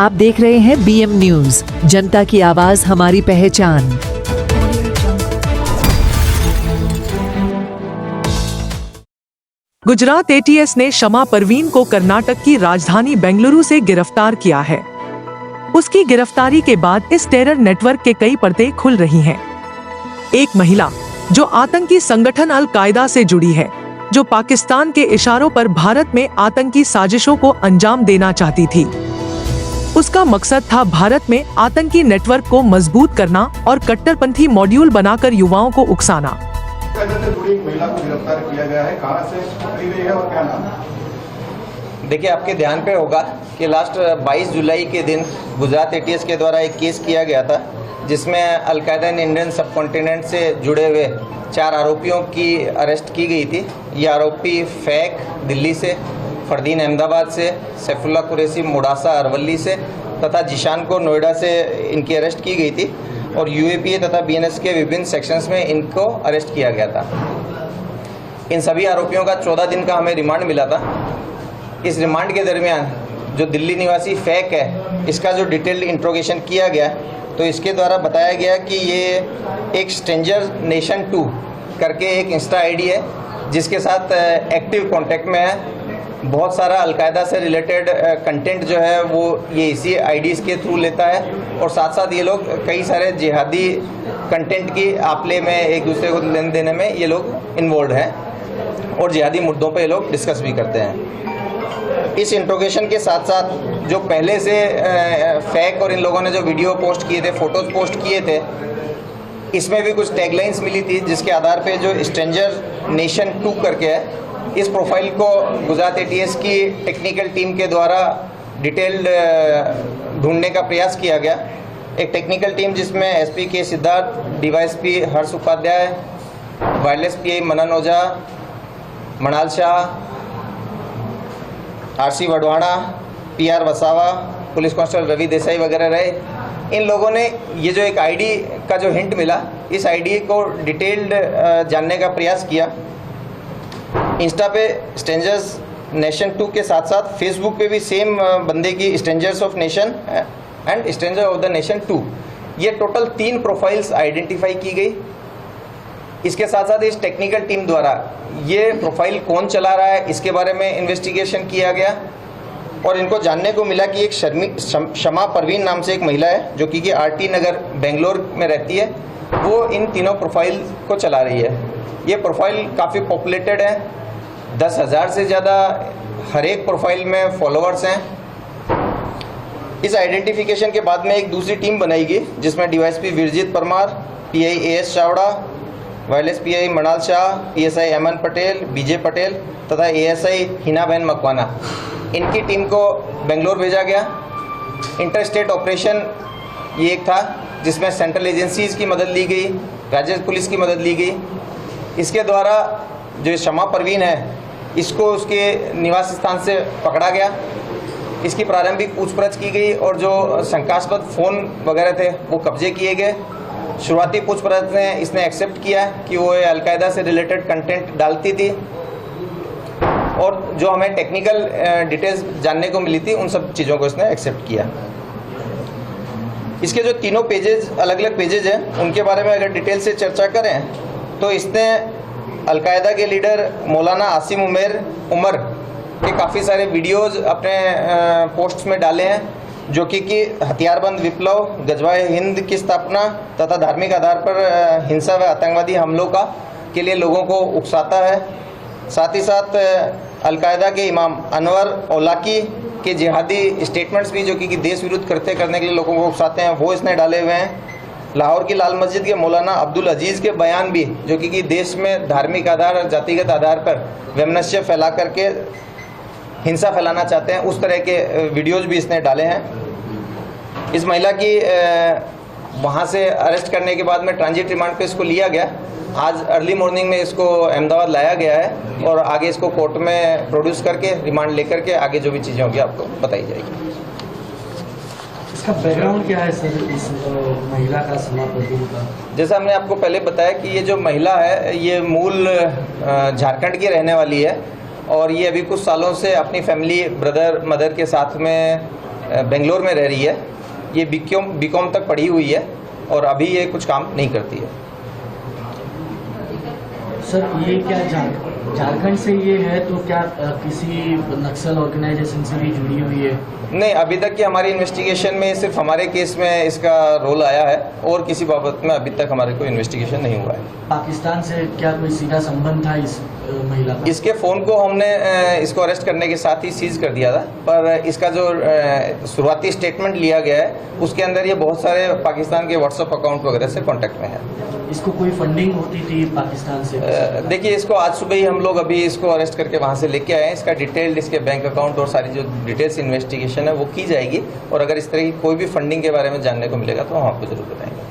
आप देख रहे हैं BM न्यूज, जनता की आवाज हमारी पहचान। गुजरात ATS ने शमा परवीन को कर्नाटक की राजधानी बेंगलुरु से गिरफ्तार किया है। उसकी गिरफ्तारी के बाद इस टेरर नेटवर्क के कई परतें खुल रही हैं। एक महिला जो आतंकी संगठन अल कायदा से जुड़ी है, जो पाकिस्तान के इशारों पर भारत में आतंकी साजिशों को अंजाम देना चाहती थी। उसका मकसद था भारत में आतंकी नेटवर्क को मजबूत करना और कट्टरपंथी मॉड्यूल बनाकर युवाओं को उकसाना। महिला को गिरफ्तार किया गया है, कहां से पकड़ी गई है और क्या नाम है? देखिए, आपके ध्यान पे होगा कि लास्ट 22 जुलाई के दिन गुजरात ATS के द्वारा एक केस किया गया था, जिसमें अलकायदा इन इंडियन सबकॉन्टिनेंट से जुड़े हुए 4 आरोपियों की अरेस्ट की गई थी। ये आरोपी फैक दिल्ली से, फरदीन अहमदाबाद से, सैफुल्ला कुरैशी मोडासा अरवली से तथा जिशान को नोएडा से इनकी अरेस्ट की गई थी और UAPA तथा BNS के विभिन्न सेक्शंस में इनको अरेस्ट किया गया था। इन सभी आरोपियों का 14 दिन का हमें रिमांड मिला था। इस रिमांड के दरमियान जो दिल्ली निवासी फैक है, इसका जो डिटेल्ड इंट्रोगेशन किया गया, तो इसके द्वारा बताया गया कि ये एक स्ट्रेंजर नेशन 2 करके एक इंस्टा ID है, जिसके साथ एक्टिव कांटेक्ट में है। बहुत सारा अलकायदा से रिलेटेड कंटेंट जो है वो ये इसी IDs के थ्रू लेता है और साथ साथ ये लोग कई सारे जिहादी कंटेंट की आपले में एक दूसरे को लेन देने में ये लोग इन्वॉल्व हैं और जिहादी मुद्दों पे ये लोग डिस्कस भी करते हैं। इस इंट्रोगेशन के साथ साथ जो पहले से फैक और इन लोगों ने जो वीडियो पोस्ट किए थे, फोटोज पोस्ट किए थे, इसमें भी कुछ टैगलाइंस मिली थी, जिसके आधार पे जो स्ट्रेंजर नेशन 2 करके है, इस प्रोफाइल को गुजरात ATS की टेक्निकल टीम के द्वारा डिटेल्ड ढूंढने का प्रयास किया गया। एक टेक्निकल टीम जिसमें SP के Siddharth, DYSP Harsh Upadhyay, wireless PI Manan Ojha, Manal Shah, RC Vadvana, PR Vasava, police constable Ravi Desai वगैरह रहे। इन लोगों ने ये जो एक ID का जो हिंट मिला, इस ID को डिटेल्ड जानने का प्रयास किया। इंस्टा पे स्ट्रेंजर्स नेशन 2 के साथ साथ फेसबुक पे भी सेम बंदे की strangers of nation and stranger of the nation 2, ये टोटल 3 प्रोफाइल्स आइडेंटिफाई की गई। इसके साथ साथ इस टेक्निकल टीम द्वारा ये प्रोफाइल कौन चला रहा है, इसके बारे में इन्वेस्टिगेशन किया गया और इनको जानने को मिला कि एक शमा परवीन नाम से एक महिला है, जो कि RT नगर बेंगलोर में रहती है। वो इन तीनों प्रोफाइल को चला रही है। ये प्रोफाइल काफ़ी पॉपुलेटेड है, 10,000 से ज़्यादा हर एक प्रोफाइल में फॉलोअर्स हैं। इस आइडेंटिफिकेशन के बाद में एक दूसरी टीम बनाई गई, जिसमें DYSP Virjeet Parmar, PI AS Chavda, wireless PI Manal Shah, PSI Aman Patel, BJ Patel तथा ASI हिनाबहन मकवाना, इनकी टीम को बेंगलोर भेजा गया। इंटर स्टेट ऑपरेशन ये एक था, जिसमें सेंट्रल एजेंसीज़ की मदद ली गई, राज्य पुलिस की मदद ली गई। इसके द्वारा जो शमा परवीन है, इसको उसके निवास स्थान से पकड़ा गया। इसकी प्रारंभिक पूछपरछ की गई और जो शंकास्पद फ़ोन वगैरह थे वो कब्जे किए गए। शुरुआती पूछपरछ में इसने एक्सेप्ट किया कि वो अलकायदा से रिलेटेड कंटेंट डालती थी और जो हमें टेक्निकल डिटेल्स जानने को मिली थी, उन सब चीज़ों को इसने एक्सेप्ट किया। इसके जो तीनों पेजेज, अलग अलग पेजेज हैं, उनके बारे में अगर डिटेल से चर्चा करें तो इसने अलकायदा के लीडर मौलाना आसिम उमर के काफ़ी सारे वीडियोज़ अपने पोस्ट्स में डाले हैं, जो कि हथियारबंद विप्लव, गजवाए हिंद की स्थापना तथा धार्मिक आधार पर हिंसा व आतंकवादी हमलों के लिए लोगों को उकसाता है। साथ ही साथ अलकायदा के इमाम अनवर औलाकी के जिहादी स्टेटमेंट्स भी, जो कि देश विरुद्ध कृत्य करने के लिए लोगों को उकसाते हैं, वो इसने डाले हुए हैं। लाहौर की लाल मस्जिद के मौलाना अब्दुल अजीज़ के बयान भी, जो कि देश में धार्मिक आधार और जातिगत आधार पर वैमनस्य फैला करके हिंसा फैलाना चाहते हैं, उस तरह के वीडियोज़ भी इसने डाले हैं। इस महिला की वहाँ से अरेस्ट करने के बाद में ट्रांजिट रिमांड पे इसको लिया गया। आज अर्ली मॉर्निंग में इसको अहमदाबाद लाया गया है और आगे इसको कोर्ट में प्रोड्यूस करके रिमांड लेकर के आगे जो भी चीज़ें होगी आपको बताई जाएगी। इसका बैकग्राउंड क्या है सर, इस महिला का, शमा परवीन का? जैसा हमने आपको पहले बताया कि ये जो महिला है, ये मूल झारखंड की रहने वाली है और ये अभी कुछ सालों से अपनी फैमिली, ब्रदर मदर के साथ में बेंगलोर में रह रही है। ये बीकॉम तक पढ़ी हुई है और अभी ये कुछ काम नहीं करती है। सर ये क्या झारखंड से ये है तो क्या किसी नक्सल ऑर्गेनाइजेशन से भी जुड़ी हुई है? नहीं, अभी तक की हमारी इन्वेस्टिगेशन में सिर्फ हमारे केस में इसका रोल आया है और किसी बाबत में अभी तक हमारे कोई इन्वेस्टिगेशन नहीं हुआ है। पाकिस्तान से क्या कोई सीधा संबंध था इस महिला का? इसके फ़ोन को हमने इसको अरेस्ट करने के साथ ही सीज कर दिया था, पर इसका जो शुरुआती स्टेटमेंट लिया गया है उसके अंदर ये बहुत सारे पाकिस्तान के व्हाट्सएप अकाउंट वगैरह से कांटेक्ट में है। इसको कोई फंडिंग होती थी पाकिस्तान से? देखिए, इसको आज सुबह ही हम लोग अभी इसको अरेस्ट करके वहाँ से लेके आए हैं। इसका डिटेल्ड इसके बैंक अकाउंट और सारी जो डिटेल्स इन्वेस्टिगेशन है वो की जाएगी और अगर इस तरह की कोई भी फंडिंग के बारे में जानने को मिलेगा तो हम आपको जरूर बताएंगे।